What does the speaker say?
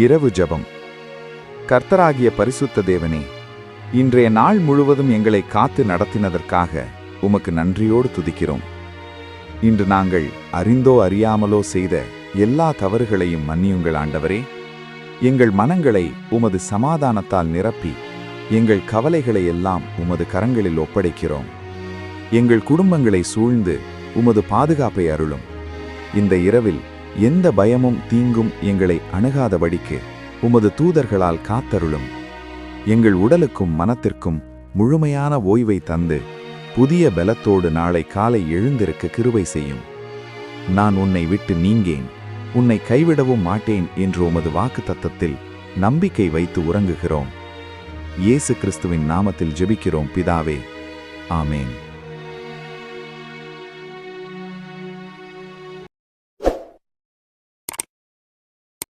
இரவு ஜெபம். கர்த்தராகிய பரிசுத்த தேவனே, இன்றைய நாள் முழுவதும் எங்களை காத்து நடத்தினதற்காக உமக்கு நன்றியோடு துதிக்கிறோம். இன்று நாங்கள் அறிந்தோ அறியாமலோ செய்த எல்லா தவறுகளையும் மன்னியுங்கள் ஆண்டவரே. எங்கள் மனங்களை உமது சமாதானத்தால் நிரப்பி எங்கள் கவலைகளை எல்லாம் உமது கரங்களில் ஒப்படைக்கிறோம். எங்கள் குடும்பங்களை சூழ்ந்து உமது பாதுகாப்பை அருளும். இந்த இரவில் எந்த பயமும் தீங்கும் எங்களை அணுகாதபடிக்கு உமது தூதர்களால் காத்தருளும். எங்கள் உடலுக்கும் மனத்திற்கும் முழுமையான ஓய்வை தந்து புதிய பலத்தோடு நாளை காலை எழுந்திருக்க கிருபை செய்யும். நான் உன்னை விட்டு நீங்கேன், உன்னை கைவிடவும் மாட்டேன் என்று உமது வாக்குத்தத்தத்தில் நம்பிக்கை வைத்து உறங்குகிறோம். இயேசு கிறிஸ்துவின் நாமத்தில் ஜெபிக்கிறோம் பிதாவே, ஆமேன்.